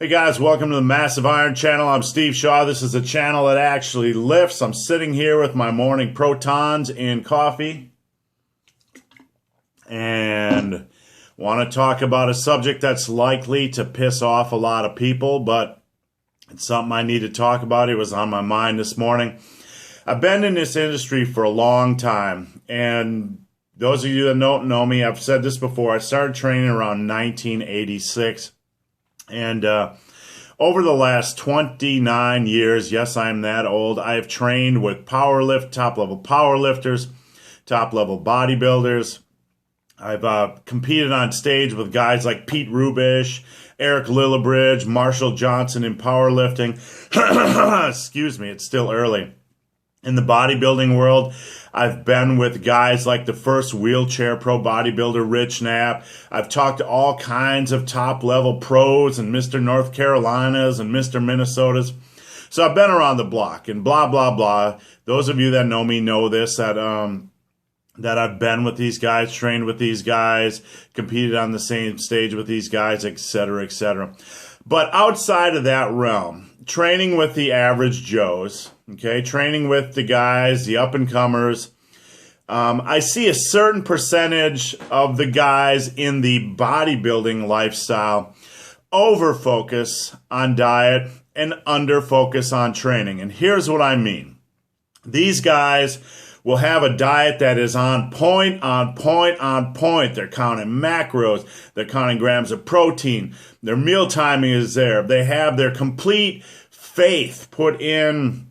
Hey guys, welcome to the Massive Iron Channel. I'm Steve Shaw. This is a channel that actually lifts. I'm sitting here with my morning protons and coffee and want to talk about a subject that's likely to piss off a lot of people, but it's something I need to talk about. It was on my mind this morning. I've been in this industry for a long time, and those of you that don't know me, I've said this before, I started training around 1986. And over the last 29 years, yes, I'm that old, I have trained with top-level powerlifters, top-level bodybuilders. I've competed on stage with guys like Pete Rubish, Eric Lillibridge, Marshall Johnson in powerlifting. Excuse me, it's still early. In the bodybuilding world, I've been with guys like the first wheelchair pro bodybuilder, Rich Knapp. I've talked to all kinds of top-level pros and Mr. North Carolinas and Mr. Minnesotas. So I've been around the block and blah, blah, blah. Those of you that know me know this, that I've been with these guys, trained with these guys, competed on the same stage with these guys, etc., etc. But outside of that realm, training with the average Joes, okay, training with the guys, the up-and-comers, I see a certain percentage of the guys in the bodybuilding lifestyle over-focus on diet and under-focus on training. And here's what I mean. These guys will have a diet that is on point, on point, on point. They're counting macros. They're counting grams of protein. Their meal timing is there. They have their complete faith put in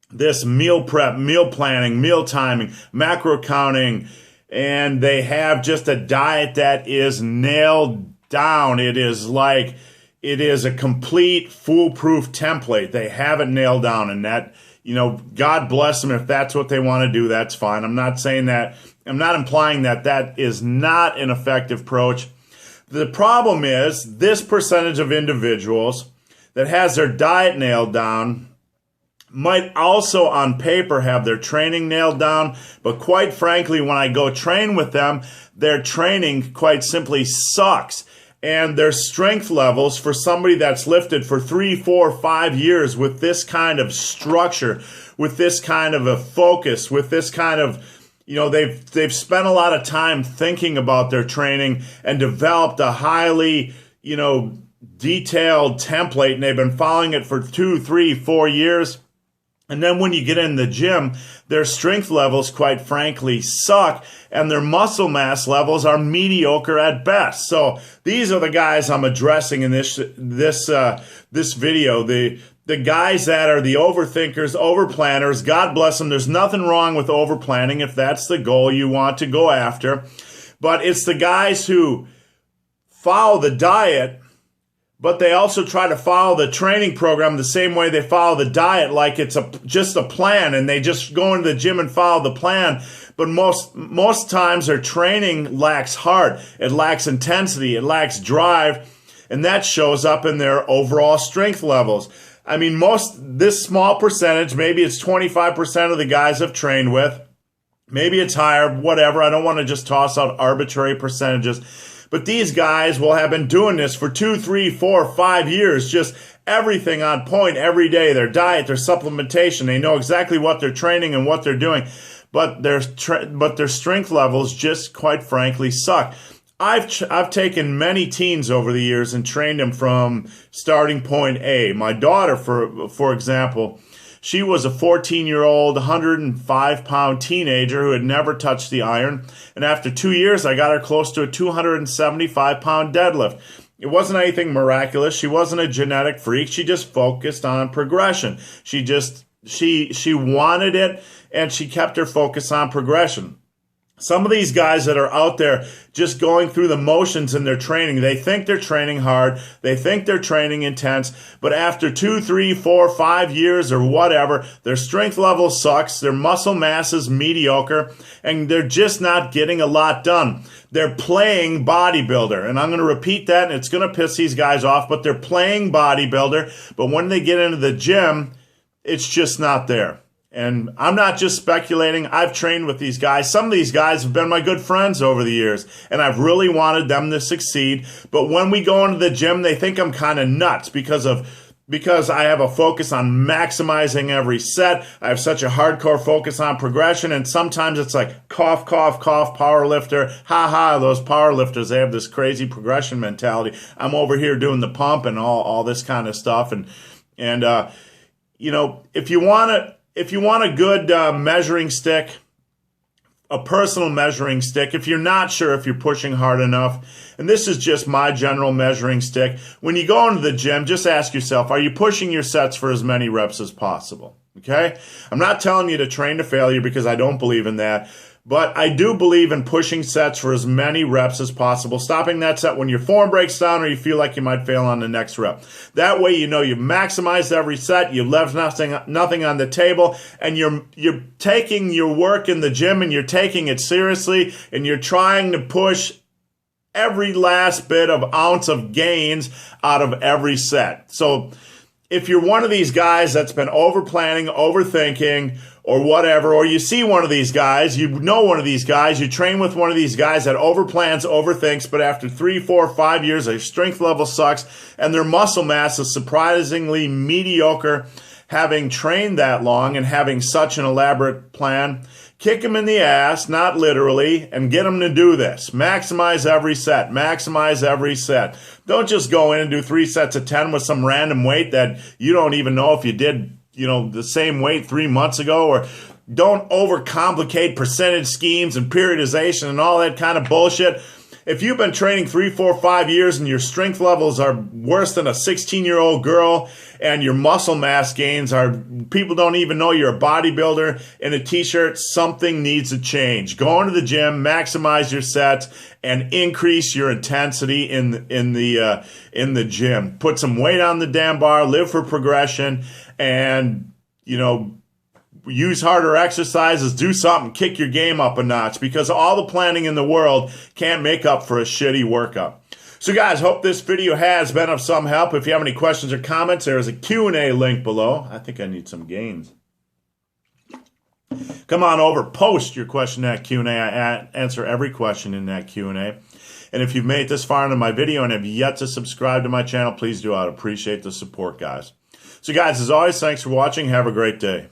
this meal prep, meal planning, meal timing, macro counting, and they have just a diet that is nailed down. It is a complete foolproof template. They have it nailed down, and that, God bless them. If that's what they want to do, that's fine. I'm not saying that. I'm not implying that that is not an effective approach. The problem is this percentage of individuals that has their diet nailed down might also on paper have their training nailed down, but quite frankly, when I go train with them, their training quite simply sucks. And their strength levels for somebody that's lifted for 3, 4, 5 years with this kind of structure, with this kind of a focus, with this kind of, they've spent a lot of time thinking about their training and developed a highly, detailed template, and they've been following it for 2, 3, 4 years. And then when you get in the gym, their strength levels, quite frankly, suck, and their muscle mass levels are mediocre at best. So these are the guys I'm addressing in this video. The guys that are the overthinkers, overplanners. God bless them. There's nothing wrong with overplanning if that's the goal you want to go after. But it's the guys who follow the diet, but they also try to follow the training program the same way they follow the diet, like it's just a plan, and they just go into the gym and follow the plan. But most times their training lacks heart, it lacks intensity, it lacks drive, and that shows up in their overall strength levels. I mean, this small percentage, maybe it's 25% of the guys I've trained with, maybe it's higher, whatever. I don't want to just toss out arbitrary percentages. But these guys will have been doing this for 2, 3, 4, 5 years, just everything on point every day, their diet, their supplementation. They know exactly what they're training and what they're doing, but their strength levels just, quite frankly, suck. I've taken many teens over the years and trained them from starting point A. My daughter, for example, she was a 14-year-old, 105-pound teenager who had never touched the iron. And after 2 years, I got her close to a 275-pound deadlift. It wasn't anything miraculous. She wasn't a genetic freak. She just focused on progression. She wanted it, and she kept her focus on progression. Some of these guys that are out there just going through the motions in their training, they think they're training hard, they think they're training intense, but after 2, 3, 4, 5 years or whatever, their strength level sucks, their muscle mass is mediocre, and they're just not getting a lot done. They're playing bodybuilder, and I'm going to repeat that, and it's going to piss these guys off, but they're playing bodybuilder, but when they get into the gym, it's just not there. And I'm not just speculating. I've trained with these guys. Some of these guys have been my good friends over the years, and I've really wanted them to succeed. But when we go into the gym, they think I'm kind of nuts because I have a focus on maximizing every set. I have such a hardcore focus on progression, and sometimes it's like cough, cough, cough, power lifter. Ha ha, those power lifters, they have this crazy progression mentality. I'm over here doing the pump and all this kind of stuff. And you know, if you want a good measuring stick, a personal measuring stick, if you're not sure if you're pushing hard enough, and this is just my general measuring stick, when you go into the gym, just ask yourself, are you pushing your sets for as many reps as possible? Okay? I'm not telling you to train to failure because I don't believe in that, but I do believe in pushing sets for as many reps as possible, stopping that set when your form breaks down or you feel like you might fail on the next rep. That way you know you've maximized every set, you've left nothing on the table, and you're taking your work in the gym and you're taking it seriously, and you're trying to push every last bit of ounce of gains out of every set. So if you're one of these guys that's been over-planning, overthinking, or whatever, or you see one of these guys, you know one of these guys, you train with one of these guys that overplans, overthinks, but after 3, 4, 5 years, their strength level sucks, and their muscle mass is surprisingly mediocre, having trained that long and having such an elaborate plan, kick them in the ass, not literally, and get them to do this. Maximize every set. Maximize every set. Don't just go in and do 3 sets of 10 with some random weight that you don't even know if you did, you know, the same weight 3 months ago. Or don't overcomplicate percentage schemes and periodization and all that kind of bullshit. If you've been training 3, 4, 5 years and your strength levels are worse than a 16-year-old girl and your muscle mass gains are, people don't even know you're a bodybuilder in a t-shirt, something needs to change. Go into the gym, maximize your sets, and increase your intensity in the gym. Put some weight on the damn bar, live for progression, and, you know, use harder exercises, do something, kick your game up a notch, because all the planning in the world can't make up for a shitty workout. So guys, hope this video has been of some help. If you have any questions or comments, there is a Q&A link below. I think I need some gains. Come on over, post your question in that Q&A. I answer every question in that Q&A. And if you've made it this far into my video and have yet to subscribe to my channel, please do. I'd appreciate the support, guys. So guys, as always, thanks for watching. Have a great day.